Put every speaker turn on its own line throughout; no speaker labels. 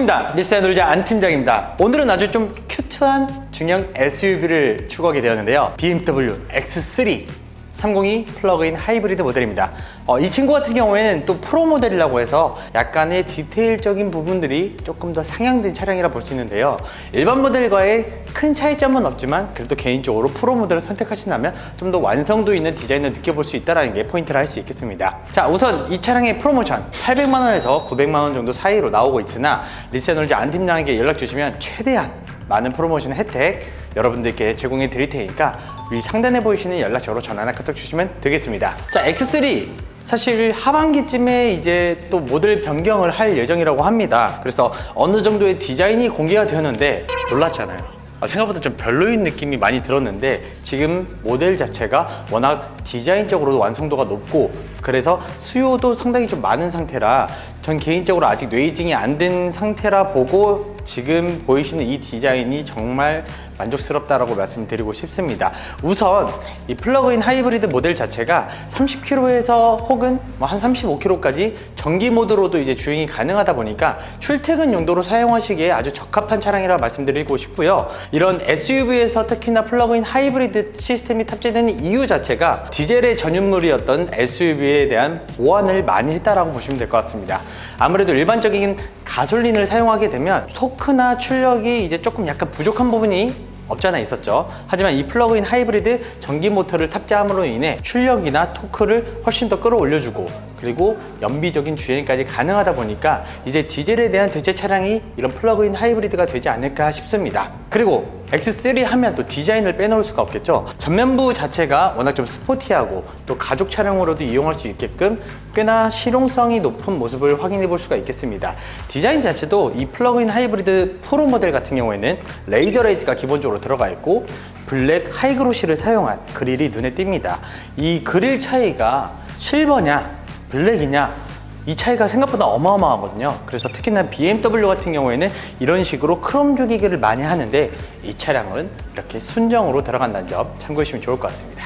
반갑습니다. 리스의 놀자 안 팀장입니다. 오늘은 아주 좀 큐트한 중형 SUV를 추구하게 되었는데요. BMW X3 302 플러그인 하이브리드 모델입니다. 이 친구 같은 경우에는 또 프로 모델이라고 해서 약간의 디테일적인 부분들이 조금 더 상향된 차량이라 볼 수 있는데요. 일반 모델과의 큰 차이점은 없지만 그래도 개인적으로 프로 모델을 선택하신다면 좀 더 완성도 있는 디자인을 느껴볼 수 있다는 게 포인트를 할 수 있겠습니다. 자, 우선 이 차량의 프로모션 800만원에서 900만원 정도 사이로 나오고 있으나 리스의 놀자 안 팀장에게 연락 주시면 최대한 많은 프로모션 혜택 여러분들께 제공해 드릴 테니까 위 상단에 보이시는 연락처로 전화나 카톡 주시면 되겠습니다. 자, X3 사실 하반기쯤에 이제 또 모델 변경을 할 예정이라고 합니다. 그래서 어느 정도의 디자인이 공개가 되었는데 놀랐잖아요. 생각보다 좀 별로인 느낌이 많이 들었는데 지금 모델 자체가 워낙 디자인적으로도 완성도가 높고 그래서 수요도 상당히 좀 많은 상태라 전 개인적으로 아직 뇌이징이 안 된 상태라 보고 지금 보이시는 이 디자인이 정말 만족스럽다라고 말씀드리고 싶습니다. 우선 이 플러그인 하이브리드 모델 자체가 30km에서 혹은 한 35km까지 전기 모드로도 이제 주행이 가능하다 보니까 출퇴근 용도로 사용하시기에 아주 적합한 차량이라 말씀드리고 싶고요. 이런 SUV에서 특히나 플러그인 하이브리드 시스템이 탑재되는 이유 자체가 디젤의 전유물이었던 SUV에 대한 보완을 많이 했다라고 보시면 될 것 같습니다. 아무래도 일반적인 가솔린을 사용하게 되면 토크나 출력이 이제 조금 약간 부족한 부분이 없잖아 있었죠. 하지만 이 플러그인 하이브리드 전기 모터를 탑재함으로 인해 출력이나 토크를 훨씬 더 끌어올려주고 그리고 연비적인 주행까지 가능하다 보니까 이제 디젤에 대한 대체 차량이 이런 플러그인 하이브리드가 되지 않을까 싶습니다. 그리고 X3 하면 또 디자인을 빼놓을 수가 없겠죠. 전면부 자체가 워낙 좀 스포티하고 또 가족 차량으로도 이용할 수 있게끔 꽤나 실용성이 높은 모습을 확인해 볼 수가 있겠습니다. 디자인 자체도 이 플러그인 하이브리드 프로 모델 같은 경우에는 레이저 라이트가 기본적으로 들어가 있고 블랙 하이그로시를 사용한 그릴이 눈에 띕니다. 이 그릴 차이가 실버냐 블랙이냐 이 차이가 생각보다 어마어마하거든요. 그래서 특히나 BMW 같은 경우에는 이런 식으로 크롬 주기를 많이 하는데 이 차량은 이렇게 순정으로 들어간다는 점 참고해 주시면 좋을 것 같습니다.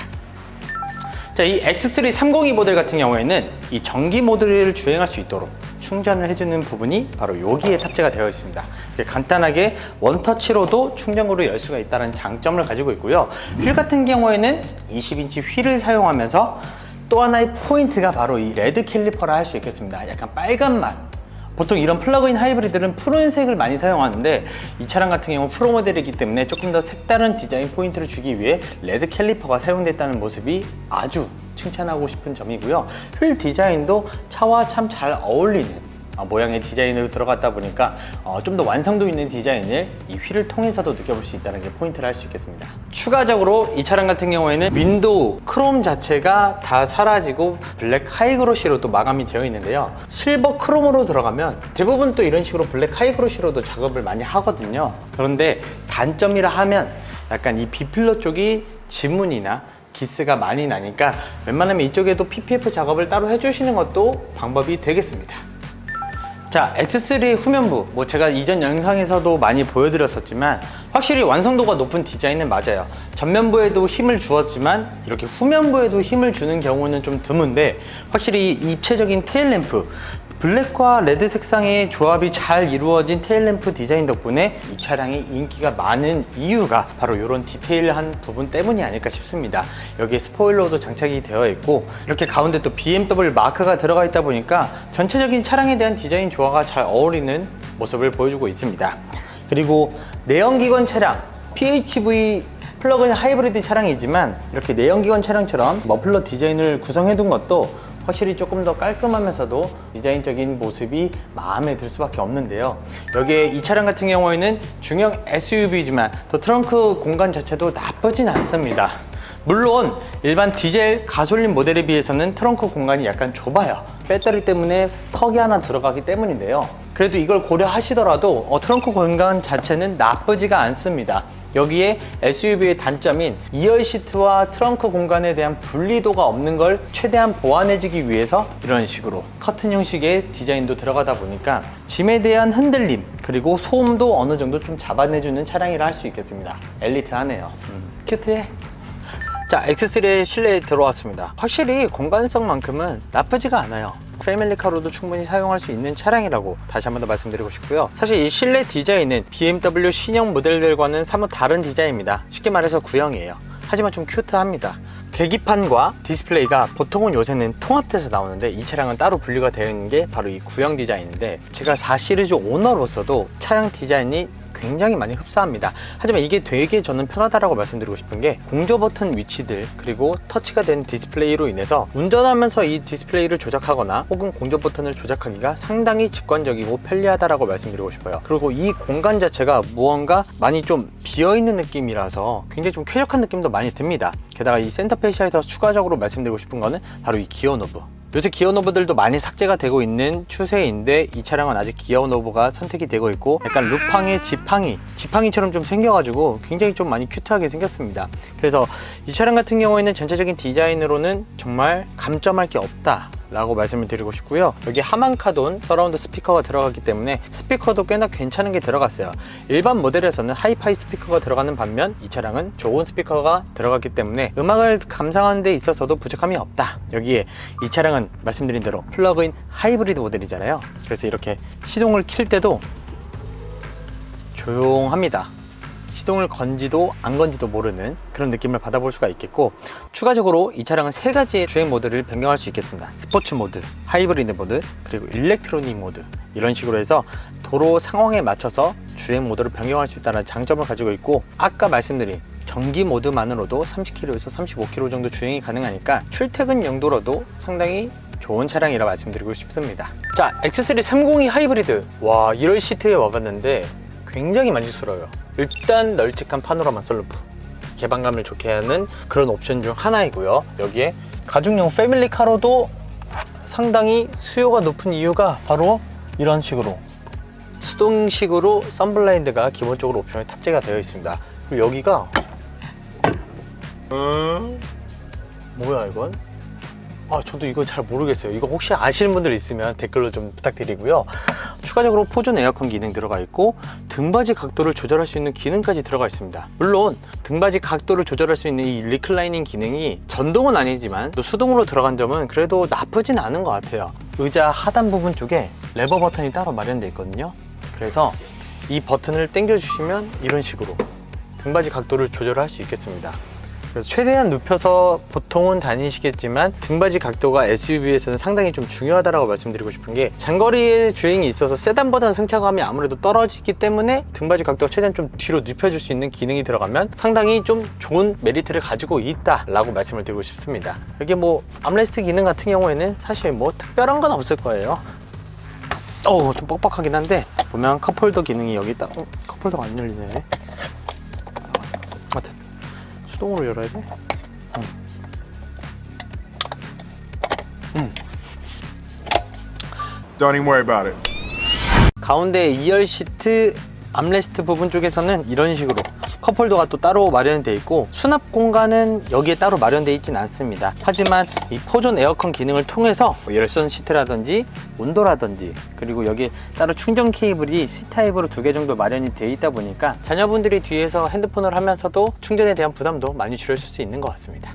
자, 이 X3 302 모델 같은 경우에는 이 전기 모드를 주행할 수 있도록 충전을 해주는 부분이 바로 여기에 탑재가 되어 있습니다. 간단하게 원터치로도 충전구를 열 수가 있다는 장점을 가지고 있고요. 휠 같은 경우에는 20인치 휠을 사용하면서 또 하나의 포인트가 바로 이 레드 캘리퍼라 할 수 있겠습니다. 약간 빨간맛. 보통 이런 플러그인 하이브리드는 푸른색을 많이 사용하는데 이 차량 같은 경우 프로 모델이기 때문에 조금 더 색다른 디자인 포인트를 주기 위해 레드 캘리퍼가 사용됐다는 모습이 아주 칭찬하고 싶은 점이고요. 휠 디자인도 차와 참 잘 어울리는 모양의 디자인으로 들어갔다 보니까 좀 더 완성도 있는 디자인을 이 휠을 통해서도 느껴볼 수 있다는 게 포인트를 할 수 있겠습니다. 추가적으로 이 차량 같은 경우에는 윈도우 크롬 자체가 다 사라지고 블랙 하이그로시로 또 마감이 되어 있는데요. 실버 크롬으로 들어가면 대부분 또 이런 식으로 블랙 하이그로시로도 작업을 많이 하거든요. 그런데 단점이라 하면 약간 이 B필러 쪽이 지문이나 기스가 많이 나니까 웬만하면 이쪽에도 PPF 작업을 따로 해주시는 것도 방법이 되겠습니다. 자, X3 후면부, 제가 이전 영상에서도 많이 보여드렸었지만 확실히 완성도가 높은 디자인은 맞아요. 전면부에도 힘을 주었지만 이렇게 후면부에도 힘을 주는 경우는 좀 드문데 확실히 입체적인 테일램프, 블랙과 레드 색상의 조합이 잘 이루어진 테일램프 디자인 덕분에 이 차량이 인기가 많은 이유가 바로 이런 디테일한 부분 때문이 아닐까 싶습니다. 여기에 스포일러도 장착이 되어 있고 이렇게 가운데 또 BMW 마크가 들어가 있다 보니까 전체적인 차량에 대한 디자인 조화가 잘 어울리는 모습을 보여주고 있습니다. 그리고 내연기관 차량 PHEV 플러그인 하이브리드 차량이지만 이렇게 내연기관 차량처럼 머플러 디자인을 구성해 둔 것도 확실히 조금 더 깔끔하면서도 디자인적인 모습이 마음에 들 수밖에 없는데요. 여기에 이 차량 같은 경우에는 중형 SUV지만 또 트렁크 공간 자체도 나쁘진 않습니다. 물론 일반 디젤 가솔린 모델에 비해서는 트렁크 공간이 약간 좁아요. 배터리 때문에 턱이 하나 들어가기 때문인데요. 그래도 이걸 고려하시더라도 트렁크 공간 자체는 나쁘지가 않습니다. 여기에 SUV의 단점인 2열 시트와 트렁크 공간에 대한 분리도가 없는 걸 최대한 보완해주기 위해서 이런 식으로 커튼 형식의 디자인도 들어가다 보니까 짐에 대한 흔들림 그리고 소음도 어느 정도 좀 잡아내주는 차량이라 할 수 있겠습니다. 엘리트하네요. 큐트해. 자, X3의 실내에 들어왔습니다. 확실히 공간성만큼은 나쁘지가 않아요. 패밀리카로도 충분히 사용할 수 있는 차량이라고 다시 한 번 더 말씀드리고 싶고요. 사실 이 실내 디자인은 BMW 신형 모델들과는 사뭇 다른 디자인입니다. 쉽게 말해서 구형이에요. 하지만 좀 큐트합니다. 계기판과 디스플레이가 보통은 요새는 통합돼서 나오는데 이 차량은 따로 분리가 되어 있는 게 바로 이 구형 디자인인데, 제가 4시리즈 오너로서도 차량 디자인이 굉장히 많이 흡사합니다. 하지만 이게 되게 저는 편하다라고 말씀드리고 싶은 게, 공조 버튼 위치들 그리고 터치가 된 디스플레이로 인해서 운전하면서 이 디스플레이를 조작하거나 혹은 공조 버튼을 조작하기가 상당히 직관적이고 편리하다라고 말씀드리고 싶어요. 그리고 이 공간 자체가 무언가 많이 좀 비어있는 느낌이라서 굉장히 좀 쾌적한 느낌도 많이 듭니다. 게다가 이 센터 페시아에서 추가적으로 말씀드리고 싶은 거는 바로 이 기어 노브. 요새 기어 노브들도 많이 삭제가 되고 있는 추세인데, 이 차량은 아직 기어 노브가 선택이 되고 있고, 약간 루팡의 지팡이처럼 좀 생겨가지고 굉장히 좀 많이 큐트하게 생겼습니다. 그래서 이 차량 같은 경우에는 전체적인 디자인으로는 정말 감점할 게 없다 라고 말씀을 드리고 싶고요. 여기 하만카돈 서라운드 스피커가 들어갔기 때문에 스피커도 꽤나 괜찮은 게 들어갔어요. 일반 모델에서는 하이파이 스피커가 들어가는 반면 이 차량은 좋은 스피커가 들어갔기 때문에 음악을 감상하는 데 있어서도 부족함이 없다. 여기에 이 차량은 말씀드린 대로 플러그인 하이브리드 모델이잖아요. 그래서 이렇게 시동을 킬 때도 조용합니다. 시동을 건지도 안 건지도 모르는 그런 느낌을 받아볼 수가 있겠고, 추가적으로 이 차량은 3가지의 주행 모드를 변경할 수 있겠습니다. 스포츠 모드, 하이브리드 모드, 그리고 일렉트로닉 모드, 이런 식으로 해서 도로 상황에 맞춰서 주행 모드를 변경할 수 있다는 장점을 가지고 있고, 아까 말씀드린 전기 모드만으로도 30km에서 35km 정도 주행이 가능하니까 출퇴근 용도로도 상당히 좋은 차량이라 말씀드리고 싶습니다. 자, X3 302 하이브리드. 와, 1월 시트에 와봤는데 굉장히 만족스러워요. 일단 널찍한 파노라마 썬루프, 개방감을 좋게 하는 그런 옵션 중 하나이고요. 여기에 가족용 패밀리카로도 상당히 수요가 높은 이유가 바로 이런 식으로 수동식으로 선블라인드가 기본적으로 옵션에 탑재가 되어 있습니다. 그리고 여기가 뭐야 이건? 저도 이거 잘 모르겠어요. 이거 혹시 아시는 분들 있으면 댓글로 좀 부탁드리고요. 추가적으로 포존 에어컨 기능 들어가 있고, 등받이 각도를 조절할 수 있는 기능까지 들어가 있습니다. 물론 등받이 각도를 조절할 수 있는 이 리클라이닝 기능이 전동은 아니지만 또 수동으로 들어간 점은 그래도 나쁘진 않은 것 같아요. 의자 하단 부분 쪽에 레버 버튼이 따로 마련되어 있거든요. 그래서 이 버튼을 당겨 주시면 이런 식으로 등받이 각도를 조절할 수 있겠습니다. 그래서 최대한 눕혀서 보통은 다니시겠지만 등받이 각도가 SUV에서는 상당히 좀 중요하다고 말씀드리고 싶은 게, 장거리의 주행이 있어서 세단보다는 승차감이 아무래도 떨어지기 때문에 등받이 각도가 최대한 좀 뒤로 눕혀줄 수 있는 기능이 들어가면 상당히 좀 좋은 메리트를 가지고 있다라고 말씀을 드리고 싶습니다. 여기 뭐 암레스트 기능 같은 경우에는 사실 뭐 특별한 건 없을 거예요. 좀 뻑뻑하긴 한데, 보면 컵홀더 기능이 여기 있다. 컵홀더가 안 열리네. 아무튼 수동으로 열어야 돼?
Don't even worry about it.
가운데 2열 시트 암레스트 부분 쪽에서는 이런 식으로 컵홀더가 또 따로 마련되어 있고, 수납 공간은 여기에 따로 마련되어 있진 않습니다. 하지만 이 포존 에어컨 기능을 통해서 열선 시트라든지 온도라든지, 그리고 여기 따로 충전 케이블이 C타입으로 2개 정도 마련이 되어 있다 보니까 자녀분들이 뒤에서 핸드폰을 하면서도 충전에 대한 부담도 많이 줄여줄 수 있는 것 같습니다.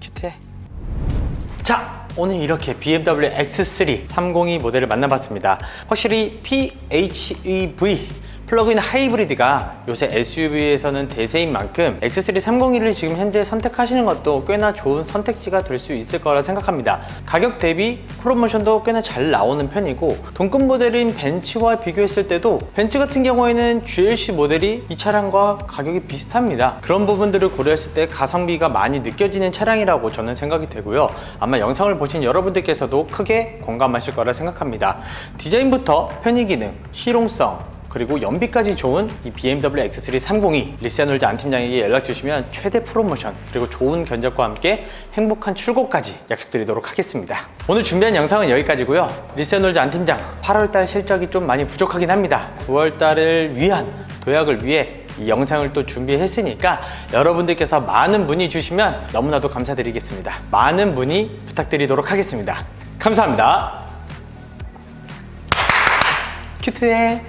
큐트해. 자, 오늘 이렇게 BMW X3 302 모델을 만나봤습니다. 확실히 PHEV 플러그인 하이브리드가 요새 SUV에서는 대세인 만큼 X3 301을 지금 현재 선택하시는 것도 꽤나 좋은 선택지가 될 수 있을 거라 생각합니다. 가격 대비 프로모션도 꽤나 잘 나오는 편이고, 동급 모델인 벤츠와 비교했을 때도 벤츠 같은 경우에는 GLC 모델이 이 차량과 가격이 비슷합니다. 그런 부분들을 고려했을 때 가성비가 많이 느껴지는 차량이라고 저는 생각이 되고요. 아마 영상을 보신 여러분들께서도 크게 공감하실 거라 생각합니다. 디자인부터 편의 기능, 실용성, 그리고 연비까지 좋은 이 BMW X3 302 리세놀드 안 팀장에게 연락 주시면 최대 프로모션, 그리고 좋은 견적과 함께 행복한 출고까지 약속드리도록 하겠습니다. 오늘 준비한 영상은 여기까지고요. 리세놀드 안 팀장 8월달 실적이 좀 많이 부족하긴 합니다. 9월달을 위한 도약을 위해 이 영상을 또 준비했으니까 여러분들께서 많은 문의 주시면 너무나도 감사드리겠습니다. 많은 문의 부탁드리도록 하겠습니다. 감사합니다. 큐트해.